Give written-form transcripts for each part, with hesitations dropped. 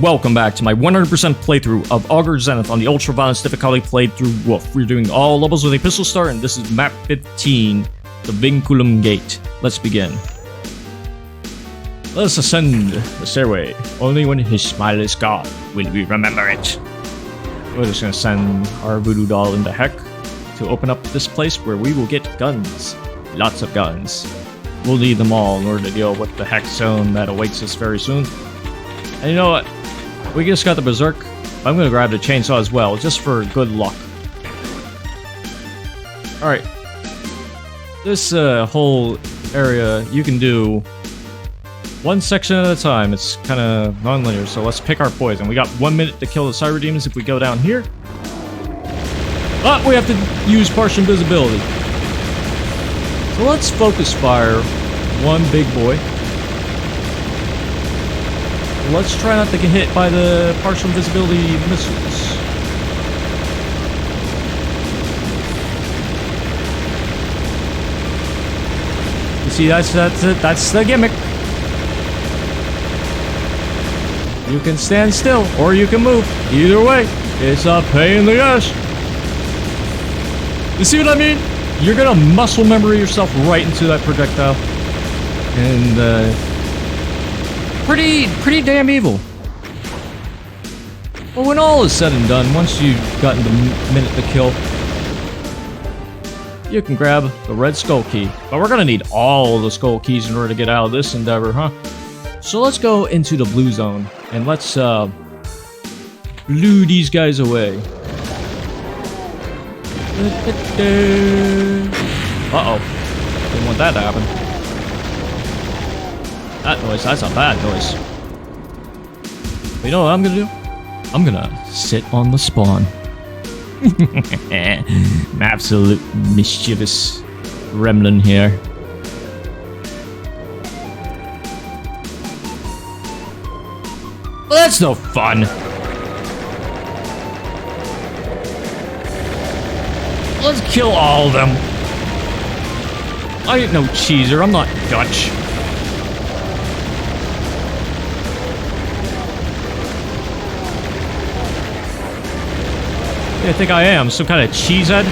Welcome back to my 100% playthrough of AUGER Zenith on the Ultra Violence difficulty played through Woof. We're doing all levels with a pistol start, and this is map 15, the Vinculum Gate. Let's begin. Let us ascend the stairway. Only when his smile is gone will we remember it. We're just gonna send our voodoo doll into heck to open up this place where we will get guns. Lots of guns. We'll need them all in order to deal with the hex zone that awaits us very soon. And you know what? We just got the berserk. I'm gonna grab the chainsaw as well, just for good luck. Alright. This whole area, you can do one section at a time. It's kind of non-linear, so let's pick our poison. We got 1 minute to kill the cyber demons if we go down here. But we have to use partial invisibility. So let's focus fire one big boy. Let's try not to get hit by the partial invisibility missiles. You see, that's the gimmick. You can stand still, or you can move. Either way, it's a pain in the ass. You see what I mean? You're gonna muscle memory yourself right into that projectile. And, pretty damn evil. Well, when all is said and done, once you've gotten the minute to kill, you can grab the red skull key. But we're gonna need all the skull keys in order to get out of this endeavor, huh? So let's go into the blue zone, and let's, blue these guys away. Uh-oh. Didn't want that to happen. That noise, that's a bad noise. But you know what I'm gonna do? I'm gonna sit on the spawn. Absolute mischievous gremlin here. Well, that's no fun. Let's kill all of them. I ain't no cheeser, I'm not Dutch. I think I am some kind of cheesehead.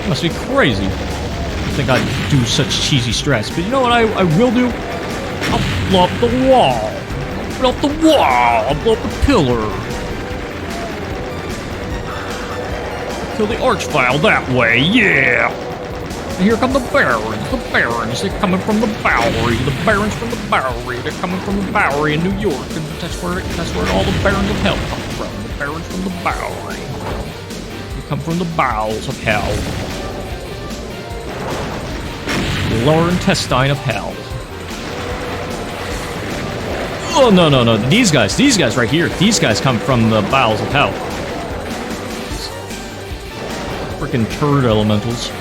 Must be crazy. I think I'd do such cheesy stress. But you know what I will do? I'll blow up the wall. I'll blow up the wall. I'll blow up the pillar. Kill the archvile that way, yeah! And here come the barons. The barons, they're coming from the Bowery. The barons from the Bowery. They're coming from the Bowery in New York. And that's where all the barons of hell come from. The barons from the Bowery. Come from the bowels of hell. The lower intestine of hell. Oh, no. These guys right here. These guys come from the bowels of hell. Freaking turd elementals.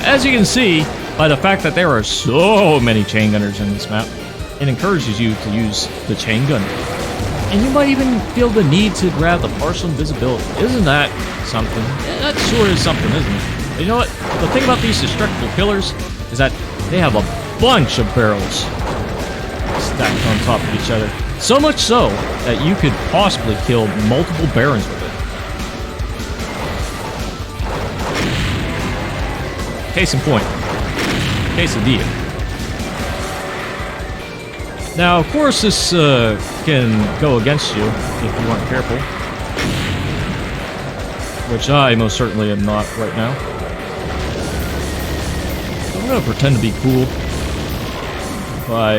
As you can see, by the fact that there are so many chain gunners in this map, it encourages you to use the chain gun. And you might even feel the need to grab the partial invisibility. Isn't that something? Yeah, that sure is something, isn't it? But you know what? The thing about these destructible killers is that they have a bunch of barrels stacked on top of each other. So much so that you could possibly kill multiple barons with it. Case in point. Quesadilla. Now, of course, this can go against you if you aren't careful. Which I most certainly am not right now. So I'm gonna pretend to be cool by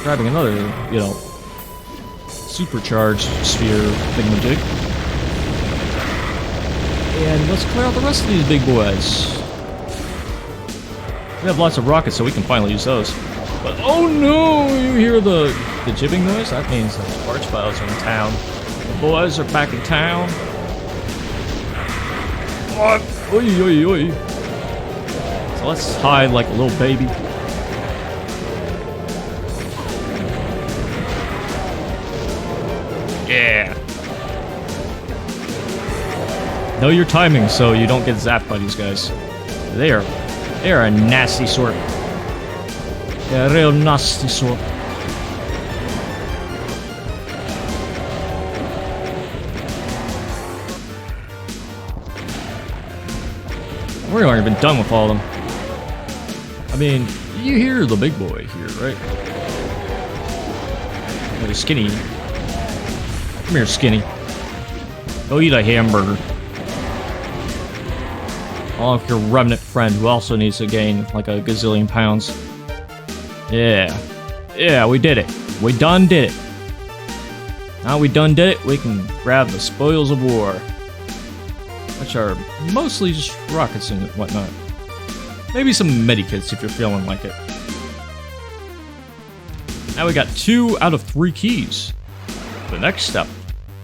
grabbing another, you know, supercharged sphere thingamajig. And let's clear out the rest of these big boys. We have lots of rockets, so we can finally use those. But oh no! You hear the jibbing noise? That means the archviles are in town. The boys are back in town. What? Oi, oi, oi. So let's hide like a little baby. Yeah. Know your timing so you don't get zapped by these guys. They are a nasty sort. Yeah, real nasty sort. We're not even done with all of them. I mean, you hear the big boy here, right? Really skinny. Come here, skinny. Go eat a hamburger. Along with your remnant friend who also needs to gain like a gazillion pounds. Yeah. Yeah, we did it. We done did it. Now we done did it, we can grab the spoils of war. Which are mostly just rockets and whatnot. Maybe some medikits if you're feeling like it. Now we got 2 out of 3 keys. The next step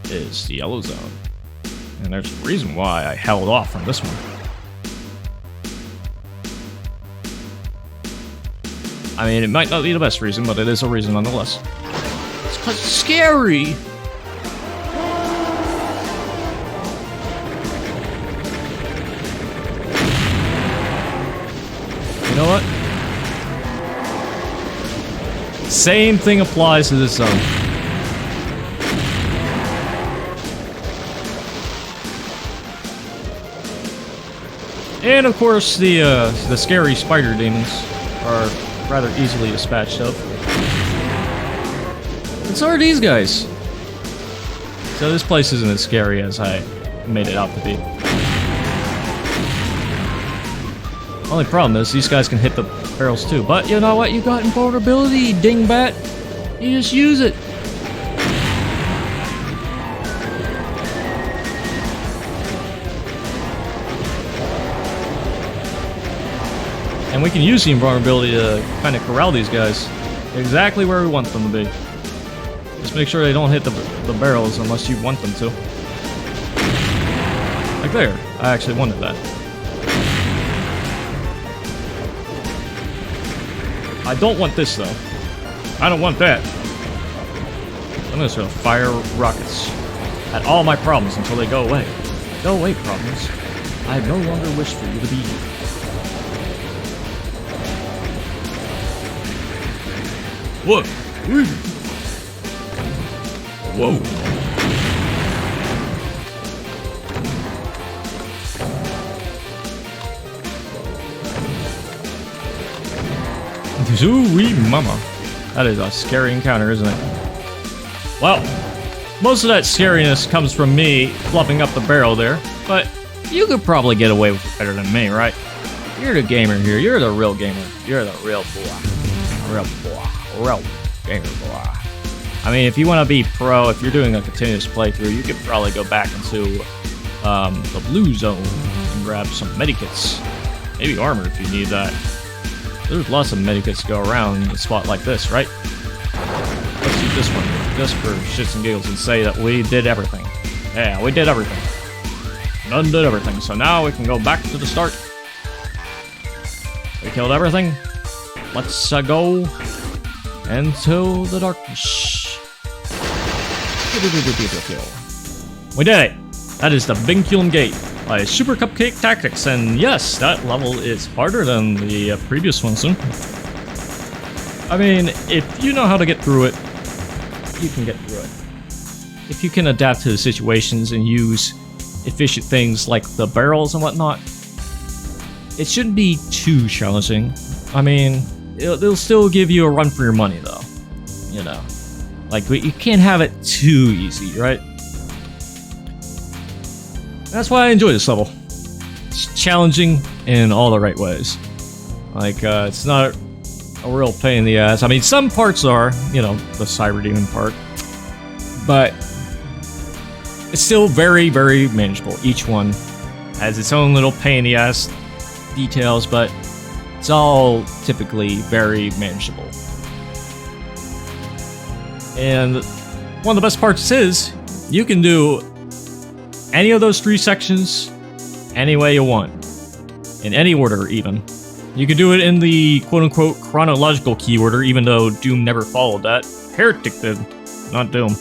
is the yellow zone. And there's a reason why I held off on this one. I mean, it might not be the best reason, but it is a reason nonetheless. It's 'cause it's scary! You know what? Same thing applies to this zone. And of course, the scary spider demons are rather easily dispatched of. And so are these guys. So this place isn't as scary as I made it out to be. Only problem is these guys can hit the barrels too. But you know what? You got invulnerability, dingbat. You just use it. And we can use the invulnerability to kind of corral these guys exactly where we want them to be. Just make sure they don't hit the barrels unless you want them to. Like there. I actually wanted that. I don't want this, though. I don't want that. I'm just gonna fire rockets at all my problems until they go away. Go away, problems. I no longer wish for you to be here. Whoa! Whoa! Ooh-wee mama. That is a scary encounter, isn't it? Well, most of that scariness comes from me fluffing up the barrel there, but you could probably get away with it better than me, right? You're the gamer here. You're the real gamer. You're the real boy. Real boy. Real gamer boy. I mean, if you want to be pro, if you're doing a continuous playthrough, you could probably go back into the blue zone and grab some medikits. Maybe armor if you need that. There's lots of medikits to go around in a spot like this, right? Let's do this one, just for shits and giggles, and say that we did everything. Yeah, we did everything. None did everything, so now we can go back to the start. We killed everything. Let's go into the darkness. We did it! That is the Vinculum Gate by Super Cupcake Tactics, and yes, that level is harder than the previous ones. I mean, if you know how to get through it, you can get through it. If you can adapt to the situations and use efficient things like the barrels and whatnot, it shouldn't be too challenging. I mean, it'll still give you a run for your money, though. You know, like, you can't have it too easy, right? That's why I enjoy this level. It's challenging in all the right ways. Like, it's not a real pain in the ass. I mean, some parts are, you know, the Cyber Demon part. But it's still very, very manageable. Each one has its own little pain in the ass details, but it's all typically very manageable. And one of the best parts is, you can do any of those 3 sections any way you want. In any order, even. You can do it in the quote-unquote chronological key order, even though Doom never followed that. Heretic did, not Doom.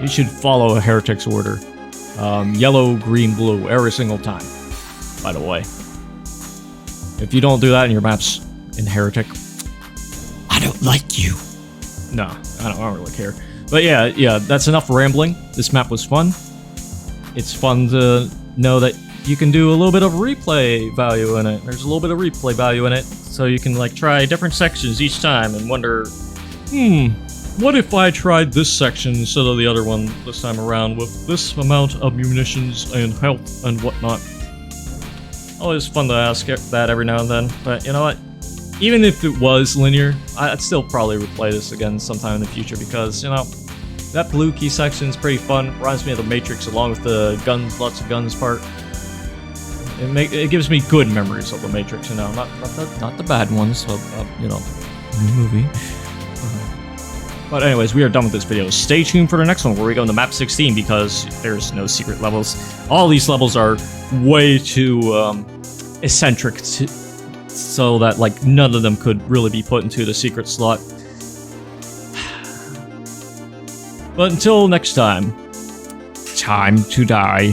You should follow a Heretic's order. Yellow, green, blue, every single time, by the way. If you don't do that in your maps in Heretic, don't like you. No, I don't really care. But yeah, that's enough rambling. This map was fun. It's fun to know that you can do a little bit of replay value in it. There's a little bit of replay value in it, so you can like try different sections each time and wonder, what if I tried this section instead of the other one this time around with this amount of munitions and health and whatnot. Always fun to ask that every now and then, but you know what? Even if it was linear, I'd still probably replay this again sometime in the future because, you know, that blue key section is pretty fun. Reminds me of the Matrix along with the guns, lots of guns part. It gives me good memories of the Matrix, you know, not the bad ones of you know, new movie. But anyways, we are done with this video. Stay tuned for the next one where we go into map 16 because there's no secret levels. All these levels are way too eccentric so that like none of them could really be put into the secret slot. But until next time, time to die.